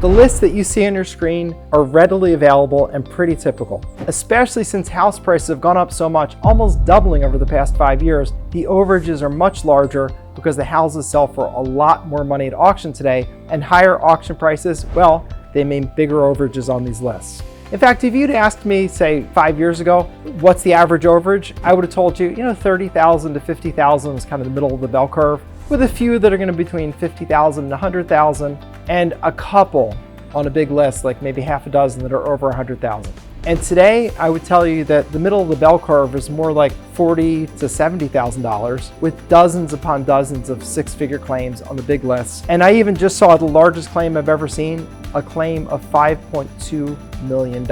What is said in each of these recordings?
The lists that you see on your screen are readily available and pretty typical. Especially since house prices have gone up so much, almost doubling over the past 5 years, the overages are much larger because the houses sell for a lot more money at auction today, and higher auction prices, well, they mean bigger overages on these lists. In fact, if you'd asked me, say 5 years ago, what's the average overage, I would have told you, 30,000 to 50,000 is kind of the middle of the bell curve, with a few that are going to be between 50,000 and 100,000, and a couple on a big list, like maybe half a dozen that are over 100,000. And today, I would tell you that the middle of the bell curve is more like $40,000 to $70,000, with dozens upon dozens of six-figure claims on the big lists. And I even just saw the largest claim I've ever seen, a claim of $5.2 million.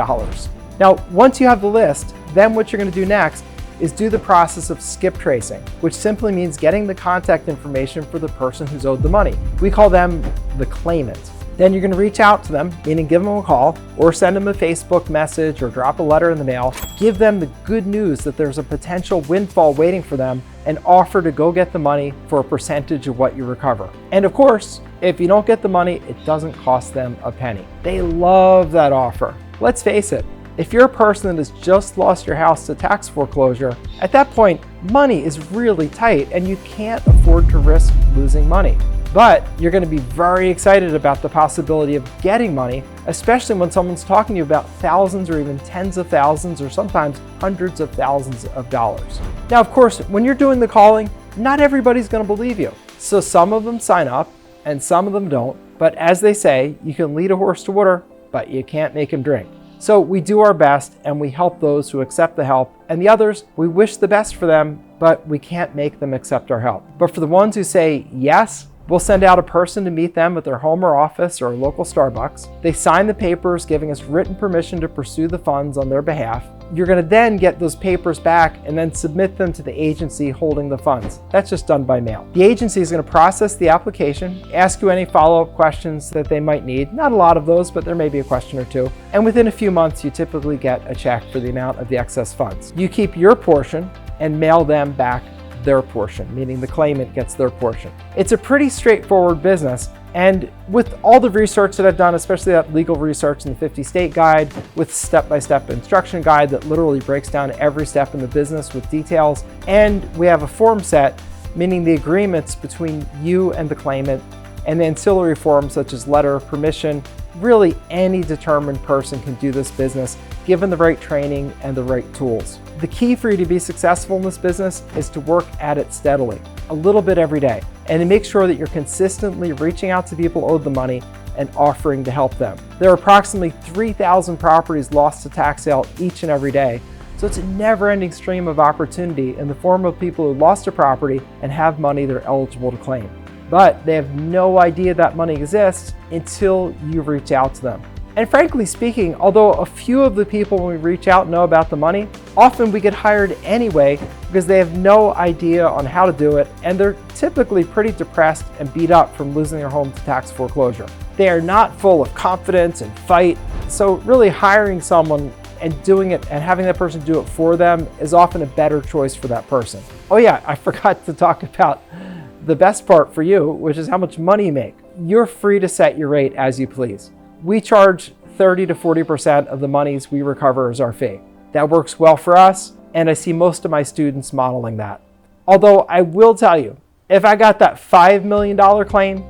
Now, once you have the list, then what you're going to do next is do the process of skip tracing, which simply means getting the contact information for the person who's owed the money. We call them the claimant. Then you're going to reach out to them, meaning give them a call or send them a Facebook message or drop a letter in the mail. Give them the good news that there's a potential windfall waiting for them and offer to go get the money for a percentage of what you recover. And of course, if you don't get the money, it doesn't cost them a penny. They love that offer. Let's face it, if you're a person that has just lost your house to tax foreclosure, at that point, money is really tight and you can't afford to risk losing money. But you're going to be very excited about the possibility of getting money, especially when someone's talking to you about thousands or even tens of thousands or sometimes hundreds of thousands of dollars. Now, of course, when you're doing the calling, not everybody's going to believe you. So some of them sign up and some of them don't. But as they say, you can lead a horse to water, but you can't make him drink. So we do our best and we help those who accept the help, and the others, we wish the best for them, but we can't make them accept our help. But for the ones who say yes, we'll send out a person to meet them at their home or office or a local Starbucks. They sign the papers giving us written permission to pursue the funds on their behalf. You're going to then get those papers back and then submit them to the agency holding the funds. That's just done by mail. The agency is going to process the application, ask you any follow-up questions that they might need. Not a lot of those, but there may be a question or two. And within a few months, you typically get a check for the amount of the excess funds. You keep your portion and mail them back their portion, meaning the claimant gets their portion. It's a pretty straightforward business. And with all the research that I've done, especially that legal research in the 50 state guide with step-by-step instruction guide that literally breaks down every step in the business with details, and we have a form set, meaning the agreements between you and the claimant, and the ancillary forms such as letter of permission. Really, any determined person can do this business given the right training and the right tools. The key for you to be successful in this business is to work at it steadily, a little bit every day, and to make sure that you're consistently reaching out to people owed the money and offering to help them. There are approximately 3,000 properties lost to tax sale each and every day, so it's a never-ending stream of opportunity in the form of people who lost a property and have money they're eligible to claim. But they have no idea that money exists until you reach out to them. And frankly speaking, although a few of the people when we reach out know about the money, often we get hired anyway because they have no idea on how to do it, and they're typically pretty depressed and beat up from losing their home to tax foreclosure. They are not full of confidence and fight, so really hiring someone and doing it and having that person do it for them is often a better choice for that person. Oh yeah, I forgot to talk about the best part for you, which is how much money you make. You're free to set your rate as you please. We charge 30 to 40% of the monies we recover as our fee. That works well for us, and I see most of my students modeling that. Although I will tell you, if I got that $5 million claim,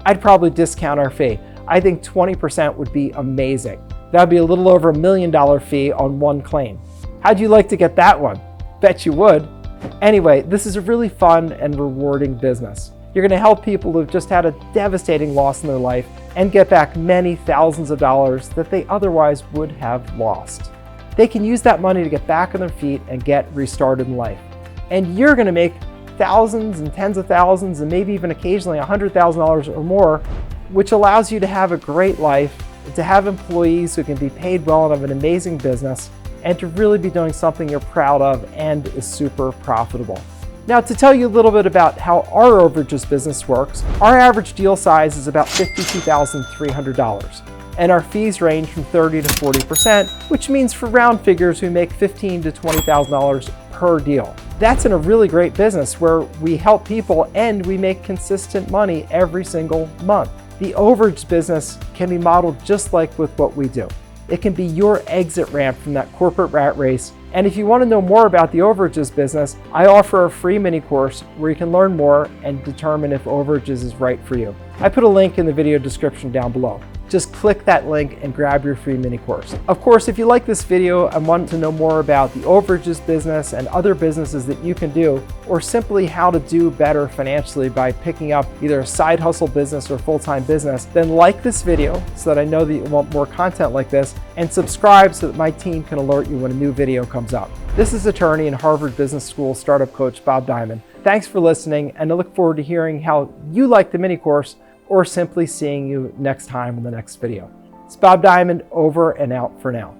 I'd probably discount our fee. I think 20% would be amazing. That'd be a little over $1 million fee on one claim. How'd you like to get that one? Bet you would. Anyway, this is a really fun and rewarding business. You're going to help people who've just had a devastating loss in their life and get back many thousands of dollars that they otherwise would have lost. They can use that money to get back on their feet and get restarted in life. And you're going to make thousands and tens of thousands and maybe even occasionally $100,000 or more, which allows you to have a great life, to have employees who can be paid well and have an amazing business, and to really be doing something you're proud of and is super profitable. Now, to tell you a little bit about how our overages business works, our average deal size is about $52,300, and our fees range from 30 to 40%, which means for round figures, we make $15,000 to $20,000 per deal. That's in a really great business where we help people and we make consistent money every single month. The overage business can be modeled just like with what we do. It can be your exit ramp from that corporate rat race. And if you want to know more about the overages business, I offer a free mini course where you can learn more and determine if overages is right for you. I put a link in the video description down below. Just click that link and grab your free mini course. Of course, if you like this video and want to know more about the overages business and other businesses that you can do, or simply how to do better financially by picking up either a side hustle business or full-time business, then like this video so that I know that you want more content like this, and subscribe so that my team can alert you when a new video comes up. This is attorney and Harvard Business School startup coach Bob Diamond. Thanks for listening, and I look forward to hearing how you like the mini course, or simply seeing you next time in the next video. It's Bob Diamond, over and out for now.